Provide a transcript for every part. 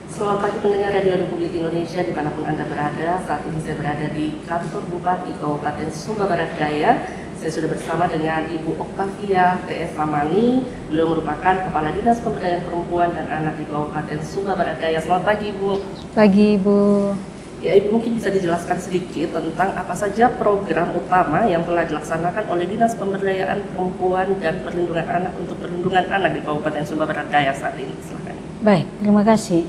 Selamat pagi pendengar Radio Republik Indonesia dimanapun Anda berada. Saat ini saya berada di kantor Bupati Kabupaten Sumba Barat Daya. Saya sudah bersama dengan Ibu Oktavia T.S. Lamani. Beliau merupakan Kepala Dinas Pemberdayaan Perempuan dan Anak di Kabupaten Sumba Barat Daya. Selamat pagi Ibu. Pagi Ibu. Ya Ibu, mungkin bisa dijelaskan sedikit tentang apa saja program utama yang telah dilaksanakan oleh Dinas Pemberdayaan Perempuan dan Perlindungan Anak untuk perlindungan anak di Kabupaten Sumba Barat Daya saat ini. Silakan. Baik, terima kasih.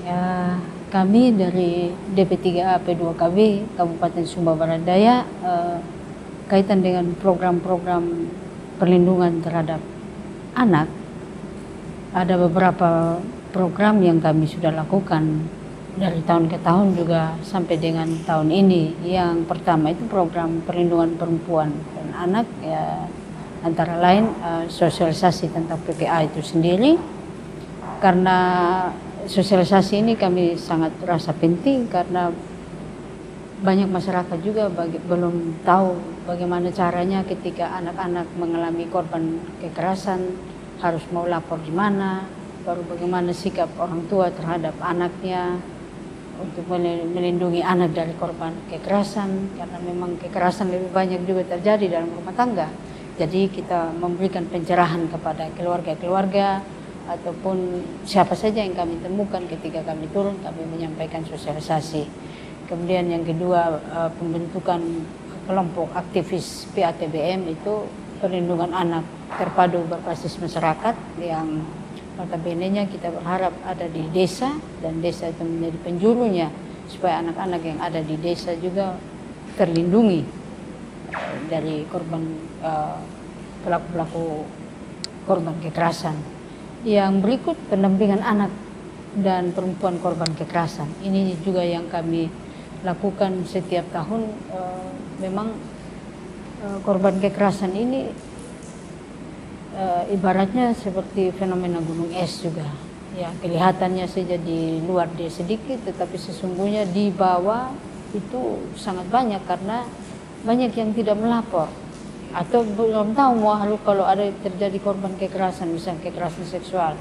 Kami dari DP3A P2KB Kabupaten Sumba Barat Daya kaitan dengan program-program perlindungan terhadap anak, ada beberapa program yang kami sudah lakukan dari tahun ke tahun juga sampai dengan tahun ini. Yang pertama itu program perlindungan perempuan dan anak, ya, antara lain sosialisasi tentang PPA itu sendiri. Karena sosialisasi ini kami sangat rasa penting karena banyak masyarakat juga belum tahu bagaimana caranya ketika anak-anak mengalami korban kekerasan, harus mau lapor di mana, baru bagaimana sikap orang tua terhadap anaknya untuk melindungi anak dari korban kekerasan, karena memang kekerasan lebih banyak juga terjadi dalam rumah tangga. Jadi kita memberikan pencerahan kepada keluarga-keluarga ataupun siapa saja yang kami temukan ketika kami turun, kami menyampaikan sosialisasi. Kemudian yang kedua, pembentukan kelompok aktivis PATBM, itu perlindungan anak terpadu berbasis masyarakat, yang notabene-nya kita berharap ada di desa, dan desa itu menjadi penjurunya supaya anak-anak yang ada di desa juga terlindungi dari korban pelaku-pelaku korban kekerasan. Yang berikut, pendampingan anak dan perempuan korban kekerasan. Ini juga yang kami lakukan setiap tahun. Memang korban kekerasan ini ibaratnya seperti fenomena gunung es juga. Ya, kelihatannya saja di luar dia sedikit, tetapi sesungguhnya di bawah itu sangat banyak karena banyak yang tidak melapor atau belum tahu kalau ada terjadi korban kekerasan, misalnya kekerasan seksual,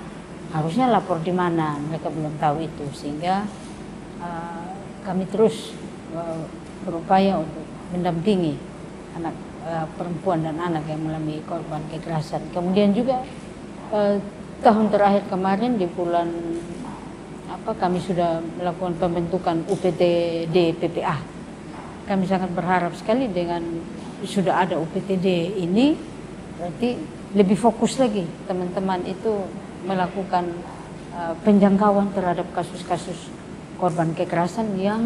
harusnya lapor di mana, mereka belum tahu itu. Sehingga kami terus berupaya untuk mendampingi anak perempuan dan anak yang mengalami korban kekerasan. Kemudian juga tahun terakhir kemarin di bulan kami sudah melakukan pembentukan UPTD PPA. Kami sangat berharap sekali dengan sudah ada UPTD ini, berarti lebih fokus lagi teman-teman itu melakukan penjangkauan terhadap kasus-kasus korban kekerasan yang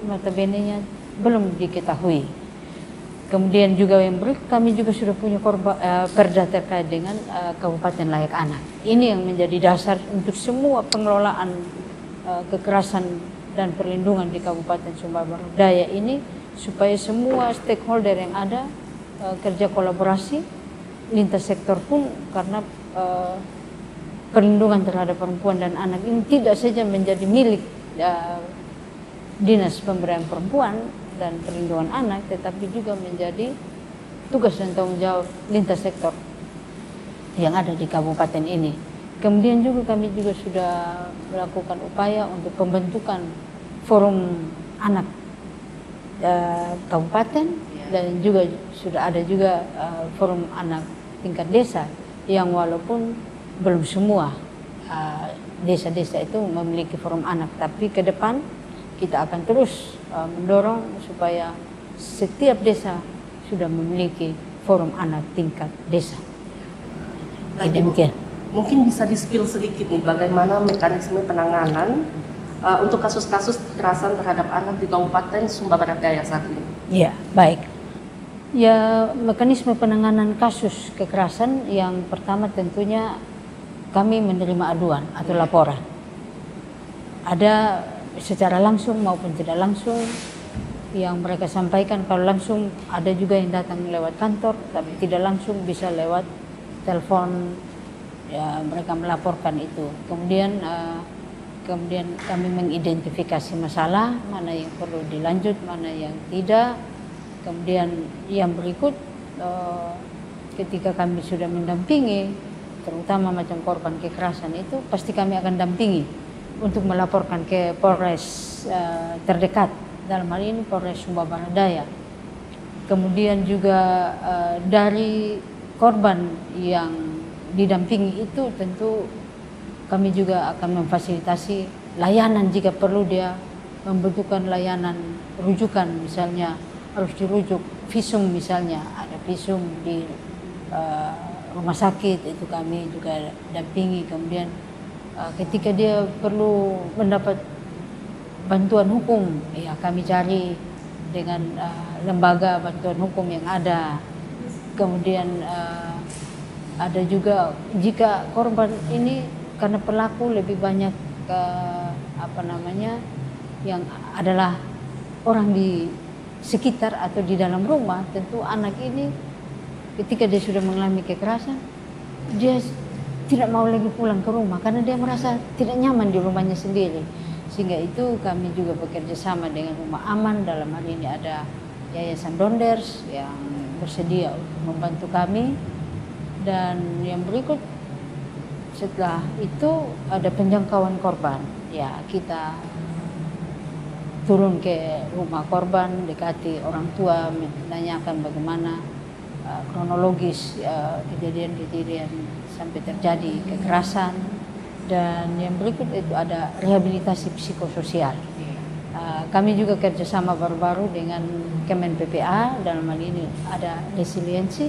notabene-nya belum diketahui. Kemudian juga yang kami juga sudah punya perda terkait dengan Kabupaten Layak Anak. Ini yang menjadi dasar untuk semua pengelolaan kekerasan dan perlindungan di Kabupaten Sumba Barat Daya ini, supaya semua stakeholder yang ada kerja kolaborasi lintas sektor pun, karena perlindungan terhadap perempuan dan anak ini tidak saja menjadi milik Dinas Pemberdayaan Perempuan dan Perlindungan Anak, tetapi juga menjadi tugas dan tanggung jawab lintas sektor yang ada di kabupaten ini. Kemudian juga kami juga sudah melakukan upaya untuk pembentukan forum anak kabupaten, dan juga sudah ada juga forum anak tingkat desa, yang walaupun belum semua desa-desa itu memiliki forum anak, tapi ke depan kita akan terus mendorong supaya setiap desa sudah memiliki forum anak tingkat desa. Demikian. Mungkin bisa di-spill sedikit nih bagaimana mekanisme penanganan untuk kasus-kasus kekerasan terhadap anak di Kabupaten Sumba Barat Daya saat ini. Ya, baik. Ya, mekanisme penanganan kasus kekerasan yang pertama tentunya kami menerima aduan atau laporan. Ada secara langsung maupun tidak langsung yang mereka sampaikan. Kalau langsung ada juga yang datang lewat kantor, tapi tidak langsung bisa lewat telepon, ya mereka melaporkan itu. Kemudian kami mengidentifikasi masalah, mana yang perlu dilanjut, mana yang tidak. Kemudian yang berikut, ketika kami sudah mendampingi, terutama macam korban kekerasan itu, pasti kami akan dampingi untuk melaporkan ke Polres terdekat, dalam hal ini Polres Sumba Barat Daya. Kemudian juga dari korban yang didampingi itu tentu kami juga akan memfasilitasi layanan jika perlu dia membutuhkan layanan rujukan, misalnya harus dirujuk visum, misalnya ada visum di rumah sakit, itu kami juga dampingi. Kemudian ketika dia perlu mendapat bantuan hukum, ya kami cari dengan lembaga bantuan hukum yang ada. Kemudian ada juga jika korban ini karena pelaku lebih banyak yang adalah orang di sekitar atau di dalam rumah, tentu anak ini ketika dia sudah mengalami kekerasan, dia tidak mau lagi pulang ke rumah karena dia merasa tidak nyaman di rumahnya sendiri. Sehingga itu kami juga bekerja sama dengan Rumah Aman. Dalam hal ini ada Yayasan Donders yang bersedia untuk membantu kami. Dan yang berikut setelah itu ada penjangkauan korban. Ya, kita turun ke rumah korban, dekati orang tua, menanyakan bagaimana kronologis kejadian-kejadian sampai terjadi kekerasan. Dan yang berikut itu ada rehabilitasi psikososial. Kami juga kerjasama baru-baru dengan Kemen PPA, dalam hal ini ada resiliensi,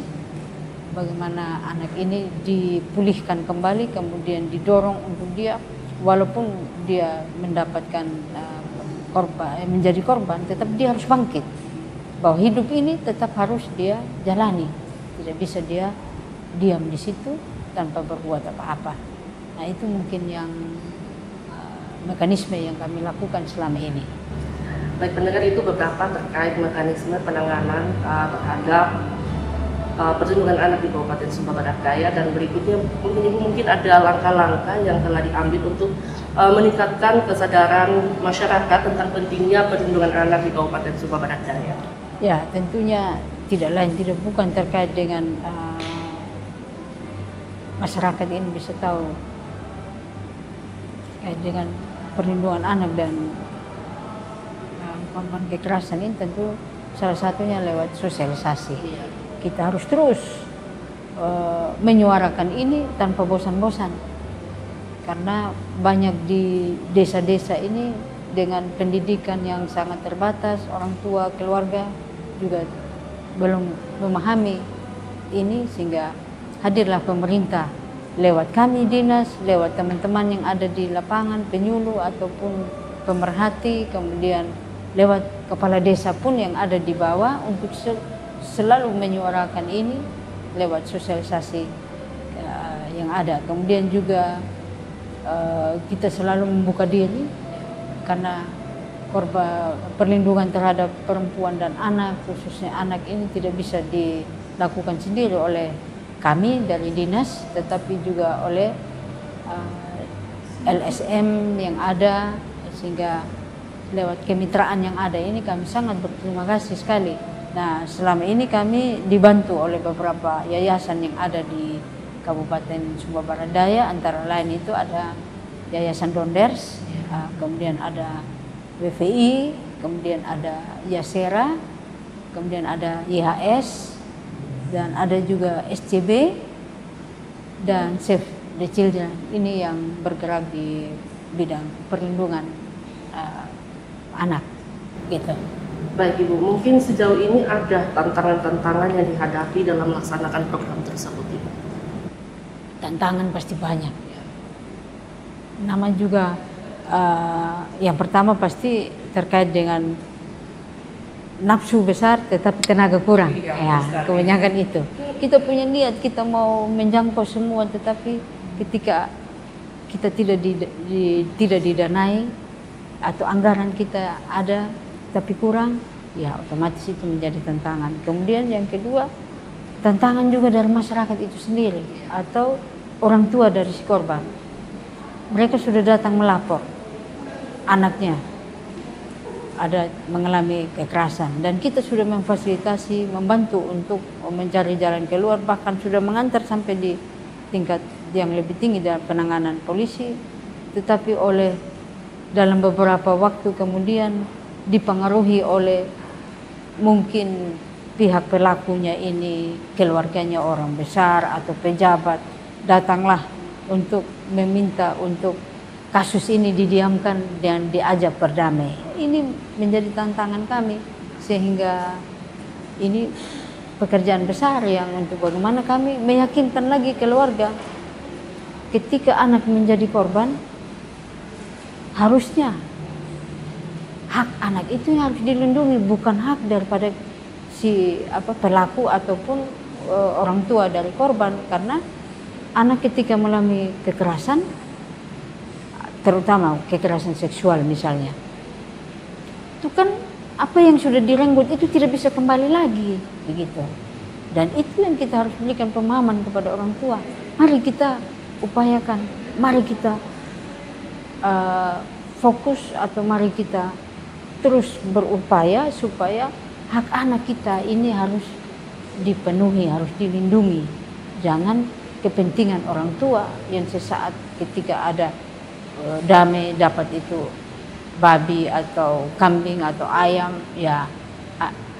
bagaimana anak ini dipulihkan kembali, kemudian didorong untuk dia walaupun dia mendapatkan menjadi korban, tetap dia harus bangkit, bahwa hidup ini tetap harus dia jalani, tidak bisa dia diam di situ tanpa berbuat apa-apa. Nah, itu mungkin yang mekanisme yang kami lakukan selama ini. Baik pendengar, itu beberapa terkait mekanisme penanganan terhadap perlindungan anak di Kabupaten Sumba Barat Daya, dan berikutnya mungkin ada langkah-langkah yang telah diambil untuk meningkatkan kesadaran masyarakat tentang pentingnya perlindungan anak di Kabupaten Sumba Barat Daya. Ya, tentunya tidak lain tidak bukan terkait dengan masyarakat ini bisa tahu terkait dengan perlindungan anak dan korban kekerasan ini, tentu salah satunya lewat sosialisasi. Kita harus terus menyuarakan ini tanpa bosan-bosan, karena banyak di desa-desa ini dengan pendidikan yang sangat terbatas, orang tua, keluarga juga belum memahami ini, sehingga hadirlah pemerintah lewat kami dinas, lewat teman-teman yang ada di lapangan, penyuluh ataupun pemerhati, kemudian lewat kepala desa pun yang ada di bawah untuk selalu menyuarakan ini lewat sosialisasi yang ada. Kemudian juga kita selalu membuka diri, karena korban perlindungan terhadap perempuan dan anak, khususnya anak ini tidak bisa dilakukan sendiri oleh kami dari dinas, tetapi juga oleh LSM yang ada, sehingga lewat kemitraan yang ada ini kami sangat berterima kasih sekali. Nah, selama ini kami dibantu oleh beberapa yayasan yang ada di Kabupaten Sumba Barat Daya, antara lain itu ada Yayasan Donders, kemudian ada WVI, kemudian ada Yasera, kemudian ada YHS, dan ada juga SCB dan Save the Children. Ini yang bergerak di bidang perlindungan anak, gitu. Baik Ibu, mungkin sejauh ini ada tantangan-tantangan yang dihadapi dalam melaksanakan program tersebut, Ibu? Tantangan pasti banyak. Nama juga yang pertama pasti terkait dengan nafsu besar tetapi tenaga kurang. Ya, kebanyakan itu. Kita punya niat, kita mau menjangkau semua, tetapi ketika kita tidak didanai atau anggaran kita ada tapi kurang, ya otomatis itu menjadi tantangan. Kemudian yang kedua, tantangan juga dari masyarakat itu sendiri atau orang tua dari si korban. Mereka sudah datang melapor anaknya ada mengalami kekerasan, dan kita sudah memfasilitasi, membantu untuk mencari jalan keluar, bahkan sudah mengantar sampai di tingkat yang lebih tinggi dalam penanganan polisi. Tetapi oleh dalam beberapa waktu kemudian dipengaruhi oleh mungkin pihak pelakunya ini keluarganya orang besar atau pejabat, datanglah untuk meminta untuk kasus ini didiamkan dan diajak berdamai. Ini menjadi tantangan kami, sehingga ini pekerjaan besar yang untuk bagaimana kami meyakinkan lagi keluarga ketika anak menjadi korban, harusnya hak anak itu yang harus dilindungi, bukan hak daripada si pelaku ataupun orang tua dari korban. Karena anak ketika mengalami kekerasan, terutama kekerasan seksual misalnya, itu kan apa yang sudah direnggut itu tidak bisa kembali lagi, begitu. Dan itu yang kita harus berikan pemahaman kepada orang tua. Mari kita upayakan, mari kita fokus atau mari kita terus berupaya supaya hak anak kita ini harus dipenuhi, harus dilindungi. Jangan kepentingan orang tua yang sesaat ketika ada damai dapat itu babi atau kambing atau ayam, ya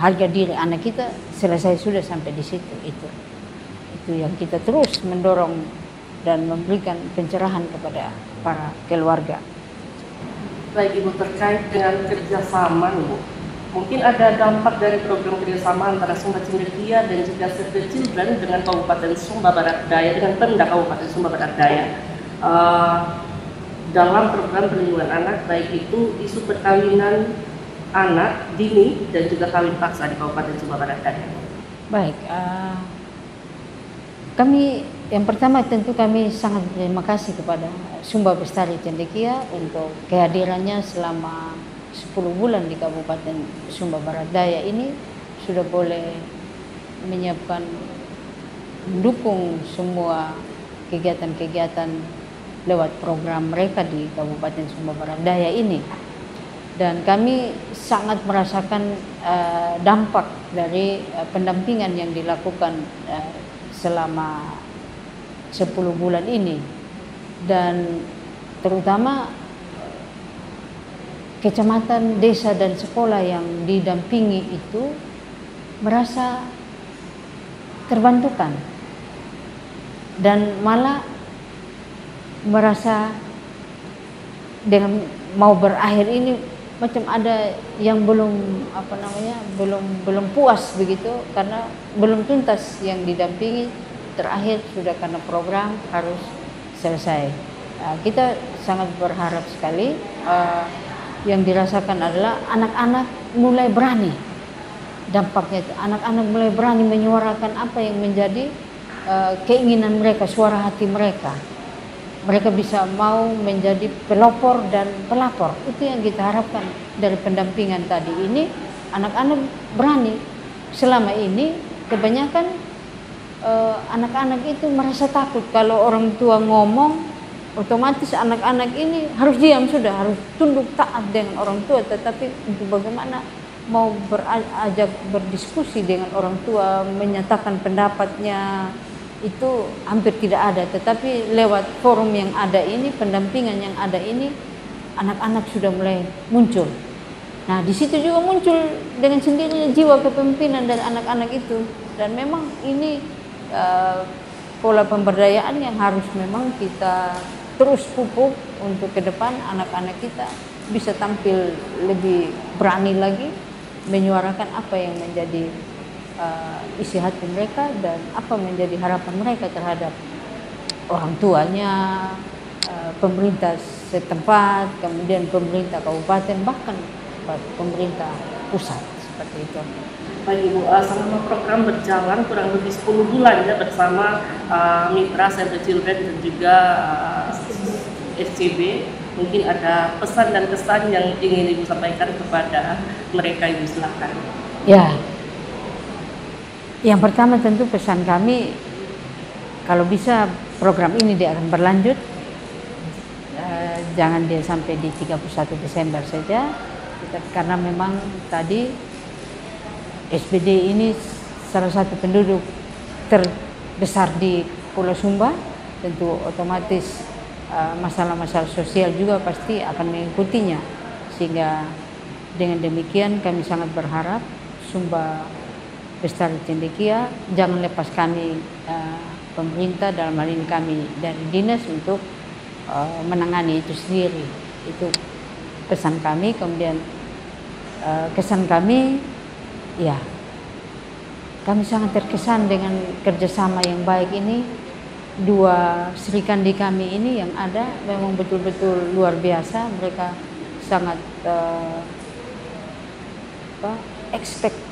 harga diri anak kita selesai sudah sampai di situ. Itu yang kita terus mendorong dan memberikan pencerahan kepada para keluarga. Baik Ibu, terkait dengan kerjasama Ibu, mungkin ada dampak dari program kerjasama antara Sumba Cendekia dan juga Save the Children dengan Kabupaten Sumba Barat Daya, dengan Pemda Kabupaten Sumba Barat Daya dalam program perlindungan anak, baik itu isu perkawinan anak dini dan juga kawin paksa di Kabupaten Sumba Barat Daya. Baik, kami yang pertama tentu kami sangat berterima kasih kepada Sumba Bestari Cendekia untuk kehadirannya selama 10 bulan di Kabupaten Sumba Barat Daya ini, sudah boleh menyiapkan, mendukung semua kegiatan-kegiatan lewat program mereka di Kabupaten Sumba Barat Daya ini. Dan kami sangat merasakan dampak dari pendampingan yang dilakukan selama 10 bulan ini, dan terutama kecamatan, desa dan sekolah yang didampingi itu merasa terbantukan dan malah merasa dengan mau berakhir ini macam ada yang belum belum puas begitu, karena belum tuntas yang didampingi. Terakhir sudah karena program harus selesai. Kita sangat berharap sekali yang dirasakan adalah anak-anak mulai berani. Dampaknya itu anak-anak mulai berani menyuarakan apa yang menjadi keinginan mereka, suara hati mereka. Mereka bisa mau menjadi pelopor dan pelapor. Itu yang kita harapkan dari pendampingan tadi ini. Anak-anak berani. Selama ini kebanyakan anak-anak itu merasa takut kalau orang tua ngomong, otomatis anak-anak ini harus diam, sudah harus tunduk taat dengan orang tua. Tetapi untuk bagaimana mau beranjak berdiskusi dengan orang tua, menyatakan pendapatnya, itu hampir tidak ada. Tetapi lewat forum yang ada ini, pendampingan yang ada ini, anak-anak sudah mulai muncul. Nah, di situ juga muncul dengan sendirinya jiwa kepemimpinan dari anak-anak itu. Dan memang ini pola pemberdayaan yang harus memang kita terus pupuk untuk ke depan. Anak-anak kita bisa tampil lebih berani lagi menyuarakan apa yang menjadi isi hati mereka dan apa menjadi harapan mereka terhadap orang tuanya, pemerintah setempat, kemudian pemerintah kabupaten, bahkan pemerintah pusat, seperti itu. Baik Ibu, selama program berjalan kurang lebih 10 bulan ya bersama mitra Save the Children dan juga SCB, mungkin ada pesan dan kesan yang ingin Ibu sampaikan kepada mereka, Ibu, silakan. Ya, yang pertama tentu pesan kami, kalau bisa program ini dia akan berlanjut, jangan dia sampai di 31 Desember saja, karena memang tadi SBD ini salah satu penduduk terbesar di Pulau Sumba, tentu otomatis masalah-masalah sosial juga pasti akan mengikutinya. Sehingga dengan demikian kami sangat berharap Sumba Bestari Cendekia jangan lepas kami pemerintah, dalam hal ini kami dari dinas, untuk menangani itu sendiri. Itu pesan kami. Kemudian kesan kami, ya kami sangat terkesan dengan kerjasama yang baik ini. Dua Sri Kandi kami ini yang ada memang betul-betul luar biasa. Mereka sangat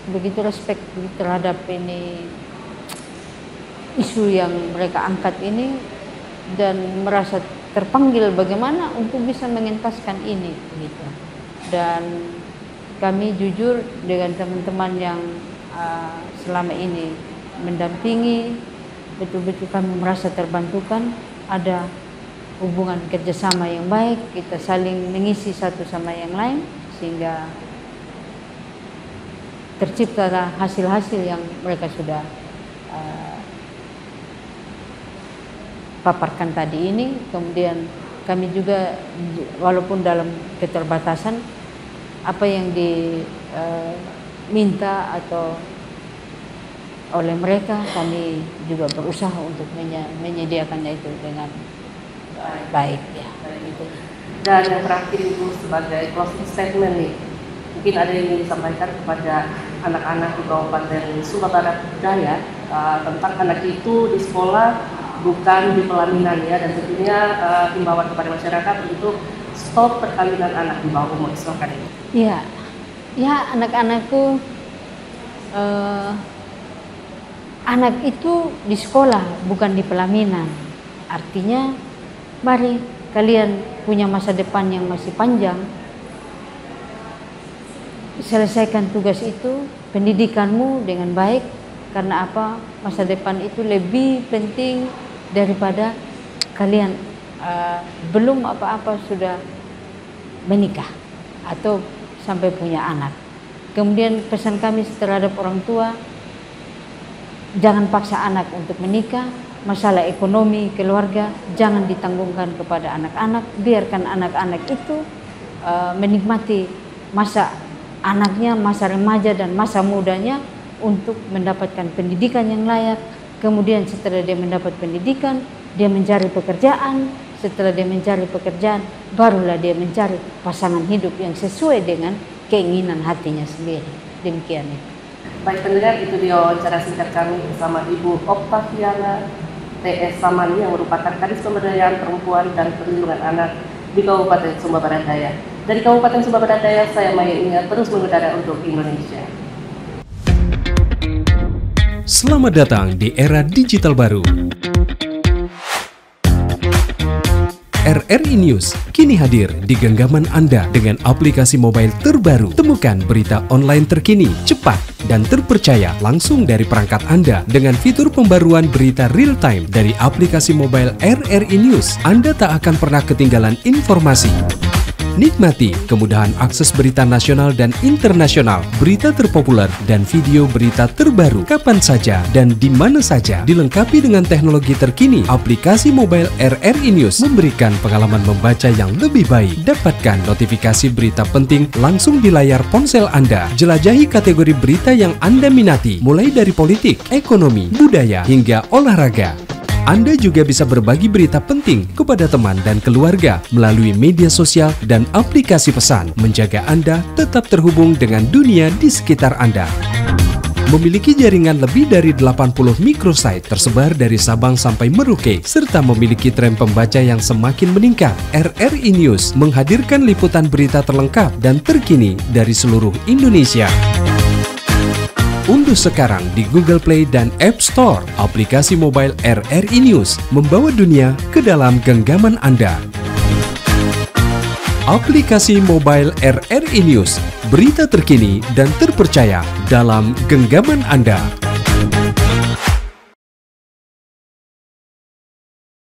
begitu respect terhadap ini isu yang mereka angkat ini, dan merasa terpanggil bagaimana untuk bisa mengentaskan ini gitu. Dan kami jujur dengan teman-teman yang selama ini mendampingi, betul-betul kami merasa terbantukan, ada hubungan kerjasama yang baik, kita saling mengisi satu sama yang lain, sehingga terciptalah hasil-hasil yang mereka sudah paparkan tadi ini. Kemudian kami juga walaupun dalam keterbatasan apa yang diminta atau oleh mereka, kami juga berusaha untuk menyediakannya itu dengan baik ya. Gitu. Dan yang terakhir Ibu, sebagai closing statement nih, mungkin ada yang ingin disampaikan kepada anak-anak di Kabupaten Sumba Barat Daya tentang anak itu di sekolah bukan di pelaminan ya, dan tentunya himbauan kepada masyarakat untuk stop perkawinan anak di bawah umur. Silakan ini. Iya, ya anak-anakku, anak itu di sekolah bukan di pelaminan. Artinya, mari kalian punya masa depan yang masih panjang. Selesaikan tugas itu, pendidikanmu dengan baik. Karena apa? Masa depan itu lebih penting daripada kalian belum apa-apa sudah menikah atau sampai punya anak. Kemudian pesan kami terhadap orang tua, jangan paksa anak untuk menikah. Masalah ekonomi keluarga jangan ditanggungkan kepada anak-anak. Biarkan anak-anak itu menikmati masa anaknya, masa remaja dan masa mudanya untuk mendapatkan pendidikan yang layak. Kemudian setelah dia mendapat pendidikan, dia mencari pekerjaan. Setelah dia mencari pekerjaan, barulah dia mencari pasangan hidup yang sesuai dengan keinginan hatinya sendiri. Demikian itu. Baik pendengar, itu dia wawancara singkat kami bersama Ibu Oktaviana TS Samani yang merupakan Kadis Pemberdayaan Perempuan dan Perlindungan Anak di Kabupaten Sumba Barat Daya. Dari Kabupaten Sumba Barat Daya, saya Maya Ingat, terus mengudara untuk Indonesia. Selamat datang di era digital baru. RRI News kini hadir di genggaman Anda dengan aplikasi mobile terbaru. Temukan berita online terkini, cepat, dan terpercaya langsung dari perangkat Anda dengan fitur pembaruan berita real time dari aplikasi mobile RRI News. Anda tak akan pernah ketinggalan informasi. Nikmati kemudahan akses berita nasional dan internasional, berita terpopuler, dan video berita terbaru kapan saja dan di mana saja. Dilengkapi dengan teknologi terkini, aplikasi mobile RRI News memberikan pengalaman membaca yang lebih baik. Dapatkan notifikasi berita penting langsung di layar ponsel Anda. Jelajahi kategori berita yang Anda minati, mulai dari politik, ekonomi, budaya, hingga olahraga. Anda juga bisa berbagi berita penting kepada teman dan keluarga melalui media sosial dan aplikasi pesan, menjaga Anda tetap terhubung dengan dunia di sekitar Anda. Memiliki jaringan lebih dari 80 microsite tersebar dari Sabang sampai Merauke, serta memiliki tren pembaca yang semakin meningkat. RRI News menghadirkan liputan berita terlengkap dan terkini dari seluruh Indonesia. Unduh sekarang di Google Play dan App Store aplikasi mobile RRI News, membawa dunia ke dalam genggaman Anda. Aplikasi mobile RRI News, berita terkini dan terpercaya dalam genggaman Anda.